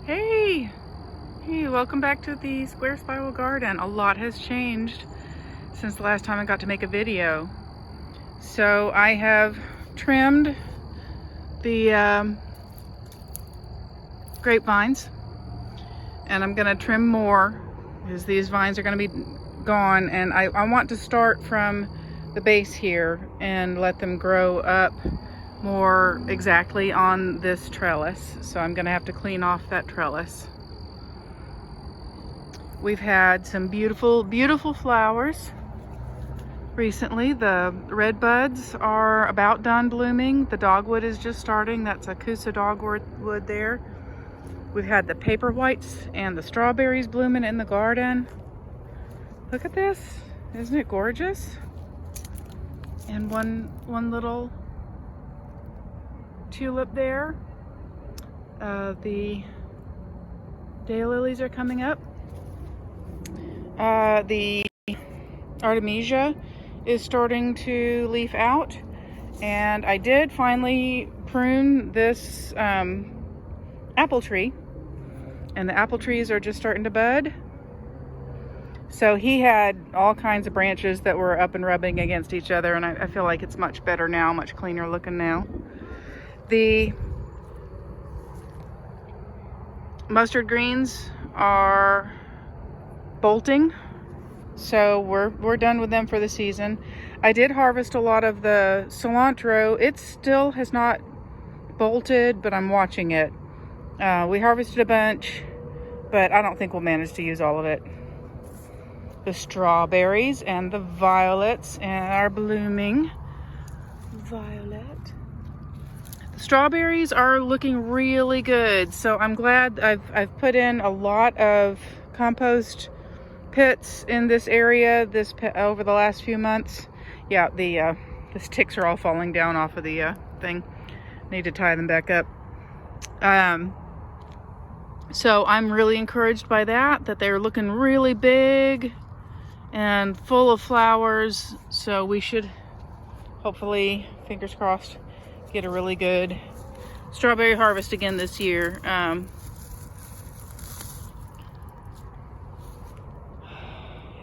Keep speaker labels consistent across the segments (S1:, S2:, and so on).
S1: Hey, welcome back to the square spiral garden. A lot has changed since the last time I got to make a video. So I have trimmed the grapevines, and I'm gonna trim more because these vines are gonna be gone, and I want to start from the base here and let them grow up more exactly on this trellis. So I'm gonna have to clean off that trellis. We've had some beautiful flowers recently. The red buds are about done blooming. The dogwood is just starting. That's a Kusa dogwood there. We've had the paper whites and the strawberries blooming in the garden. Look at this, isn't it gorgeous? And one little tulip there. The daylilies are coming up. The artemisia is starting to leaf out, and I did finally prune this apple tree, and the apple trees are just starting to bud. So he had all kinds of branches that were up and rubbing against each other, and I feel like it's much better now, much cleaner looking now. The mustard greens are bolting, so we're done with them for the season. I did harvest a lot of the cilantro. It still has not bolted, but I'm watching it. We harvested a bunch, but I don't think we'll manage to use all of it. The strawberries and the violets are blooming. Violet. The strawberries are looking really good, so I'm glad. I've put in a lot of compost pits in this area over the last few months. Yeah, the sticks are all falling down off of the thing. Need to tie them back up. So I'm really encouraged by that they're looking really big and full of flowers. So we should hopefully, fingers crossed, get a really good strawberry harvest again this year.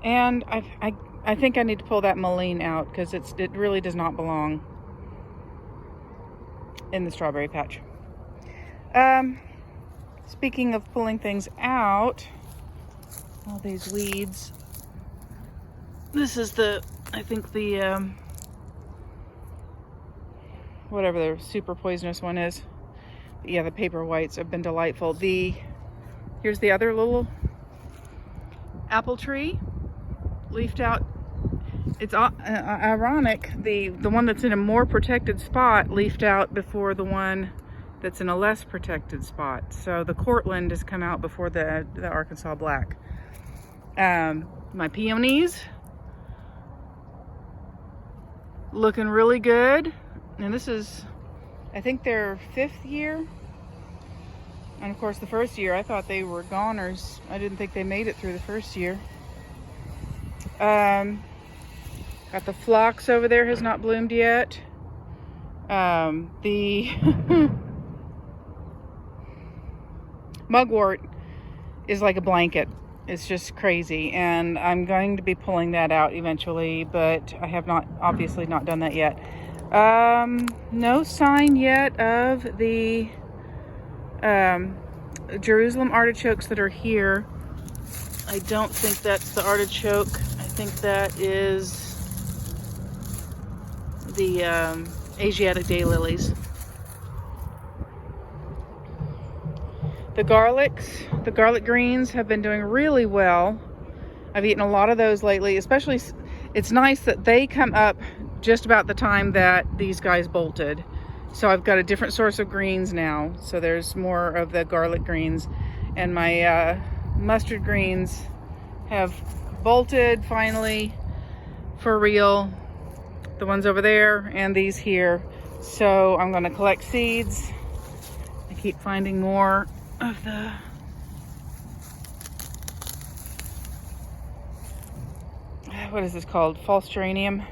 S1: And I think I need to pull that mullein out because it really does not belong in the strawberry patch. Speaking of pulling things out, all these weeds. This is I think the whatever the super poisonous one is. But yeah, the paper whites have been delightful. Here's the other little apple tree, leafed out. It's ironic, the one that's in a more protected spot leafed out before the one that's in a less protected spot. So the Cortland has come out before the Arkansas black. My peonies looking really good, and this is, I think, their 5th year. And of course the first year I thought they were goners. I didn't think they made it through the first year. Got the phlox over there, has not bloomed yet. The mugwort is like a blanket. It's just crazy, and I'm going to be pulling that out eventually, but I have obviously not done that yet. No sign yet of the Jerusalem artichokes that are here. I don't think that's the artichoke. I think that is the Asiatic daylilies. The garlic greens have been doing really well. I've eaten a lot of those lately, especially. It's nice that they come up just about the time that these guys bolted. So I've got a different source of greens now. So there's more of the garlic greens, and my mustard greens have bolted finally for real. The ones over there and these here. So I'm going to collect seeds. I keep finding more of the what is this called? False geranium.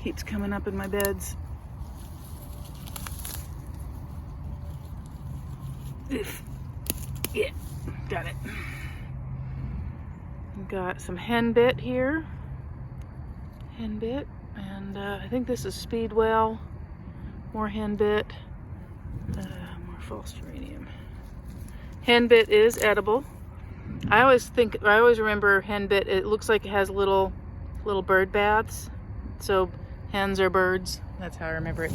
S1: Keeps coming up in my beds. Oof. Yeah, got it. Got some henbit here. Henbit, and I think this is speedwell. More henbit. More false geranium. Henbit is edible. I always remember henbit, it looks like it has little bird baths. So hens are birds. That's how I remember it.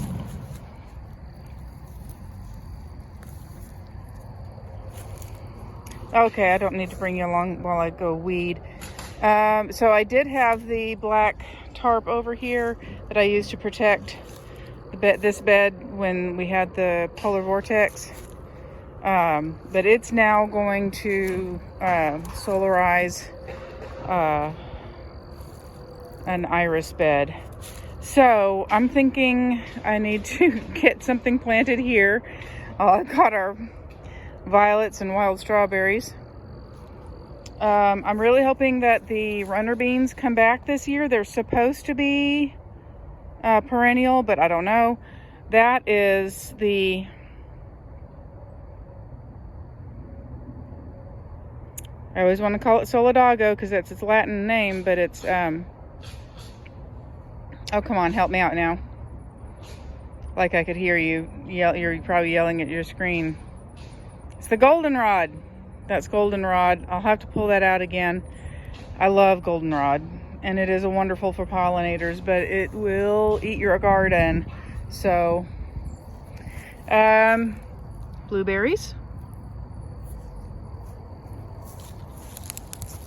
S1: Okay, I don't need to bring you along while I go weed. So I did have the black tarp over here that I used to protect this bed when we had the polar vortex. But it's now going to solarize an iris bed. So I'm thinking I need to get something planted here. I've got our violets and wild strawberries. I'm really hoping that the runner beans come back this year. They're supposed to be perennial, but I don't know. That is the I always want to call it Solidago because that's its Latin name, but it's oh, come on, help me out now. Like I could hear you yell. You're probably yelling at your screen. It's the goldenrod. That's goldenrod. I'll have to pull that out again. I love goldenrod, and it is a wonderful for pollinators, but it will eat your garden. So, blueberries.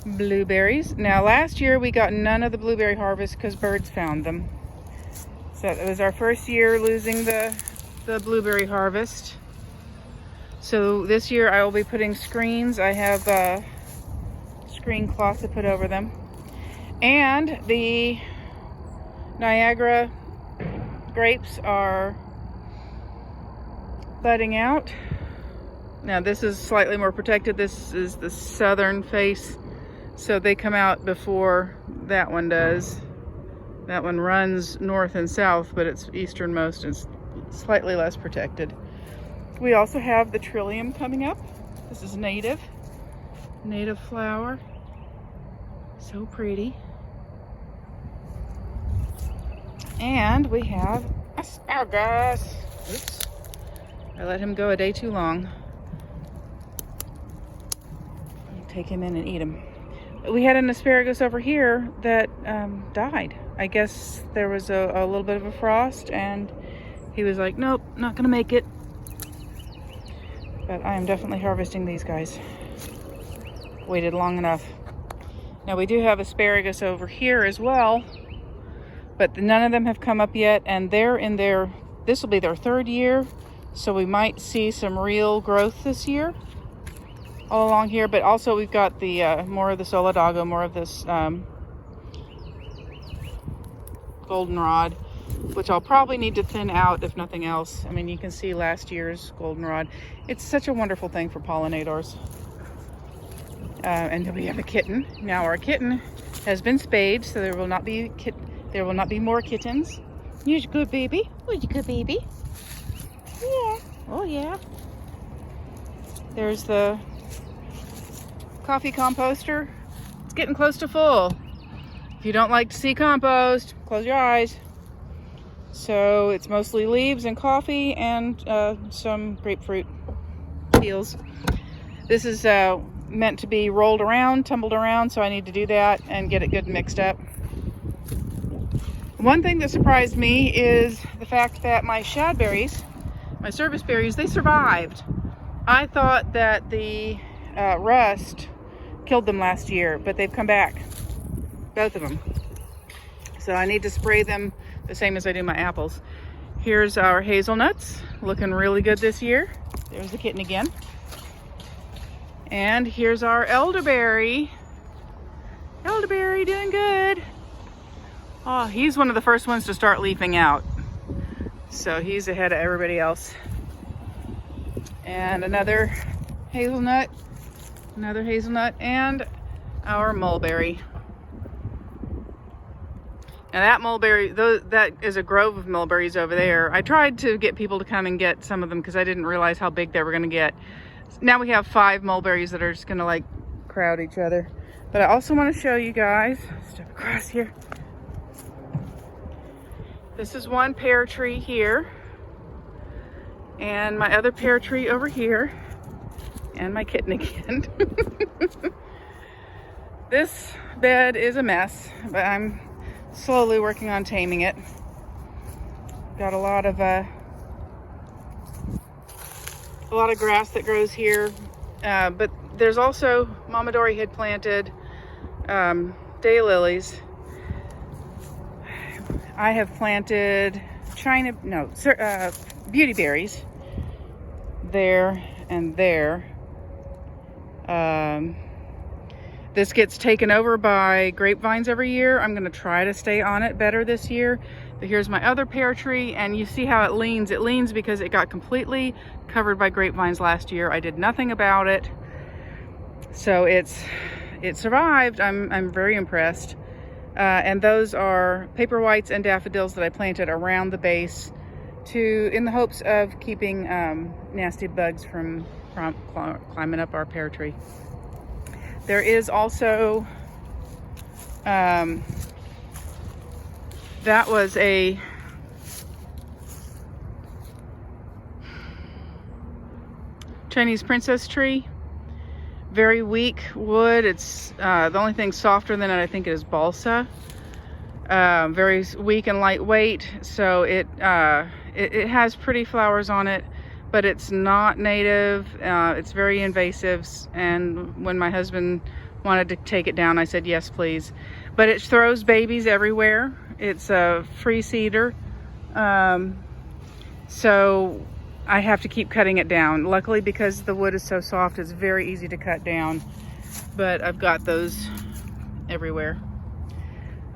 S1: Blueberries. Now, last year we got none of the blueberry harvest because birds found them. So it was our first year losing the blueberry harvest. So this year I will be putting screens. I have a screen cloth to put over them. And the Niagara grapes are budding out. Now this is slightly more protected. This is the southern face. So they come out before that one does. That one runs north and south, but it's easternmost and it's slightly less protected. We also have the trillium coming up. This is native flower. So pretty. And we have asparagus. Oops. I let him go a day too long. Take him in and eat him. We had an asparagus over here that died. I guess there was a little bit of a frost and he was like, nope, not gonna make it. But I am definitely harvesting these guys. Waited long enough. Now we do have asparagus over here as well, but none of them have come up yet, and they're in this will be their third year, so we might see some real growth this year all along here. But also we've got the more of the Solidago, more of this goldenrod, which I'll probably need to thin out if nothing else. I mean, you can see last year's goldenrod. It's such a wonderful thing for pollinators. And then we have a kitten. Now our kitten has been spayed, so there will not be more kittens. You're a good baby. Oh, you good baby. Yeah. Oh yeah. There's the coffee composter. It's getting close to full. If you don't like to see compost, close your eyes. So it's mostly leaves and coffee and some grapefruit peels. This is meant to be rolled around, tumbled around, so I need to do that and get it good and mixed up. One thing that surprised me is the fact that my shadberries, my service berries, they survived. I thought that the rust killed them last year, but they've come back, both of them. So I need to spray them the same as I do my apples. Here's our hazelnuts, looking really good this year. There's the kitten again. And here's our elderberry. Elderberry doing good. Oh, he's one of the first ones to start leafing out. So he's ahead of everybody else. And another hazelnut, and our mulberry. Now that mulberry, that is a grove of mulberries over there. I tried to get people to come and get some of them because I didn't realize how big they were going to get. Now we have 5 mulberries that are just gonna like crowd each other. But I also want to show you guys, step across here. This is one pear tree here, and my other pear tree over here, and my kitten again. This bed is a mess, but I'm slowly working on taming it. Got a lot of grass that grows here, but there's also Mama Dory had planted daylilies. I have planted beauty berries there and there. This gets taken over by grapevines every year. I'm gonna try to stay on it better this year. But here's my other pear tree, and you see how it leans. It leans because it got completely covered by grapevines last year. I did nothing about it. So it survived. I'm very impressed. And those are paper whites and daffodils that I planted around the base in the hopes of keeping nasty bugs from climbing up our pear tree. There is also, that was a Chinese princess tree. Very weak wood. It's the only thing softer than it, I think, is balsa. Very weak and lightweight, so it has pretty flowers on it, but it's not native. It's very invasive, and when my husband wanted to take it down, I said yes please. But it throws babies everywhere. It's a free cedar, so I have to keep cutting it down. Luckily, because the wood is so soft, it's very easy to cut down, but I've got those everywhere.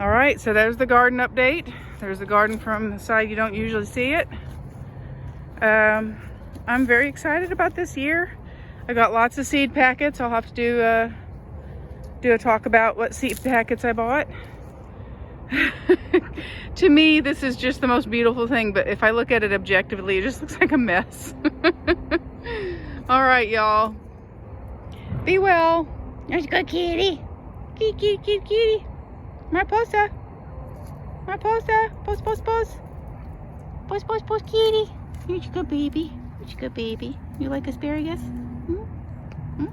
S1: All right, so there's the garden update. There's the garden from the side you don't usually see it. I'm very excited about this year. I got lots of seed packets. I'll have to do a talk about what seed packets I bought. To me, this is just the most beautiful thing, but if I look at it objectively, it just looks like a mess. All right, y'all. Be well. There's a good kitty. Kitty, kitty, kitty. Mariposa. Mariposa. Pose, pose, pose. Pose, pose, pose, kitty. You're a good baby. You're a good baby. You like asparagus? Hmm? Hmm?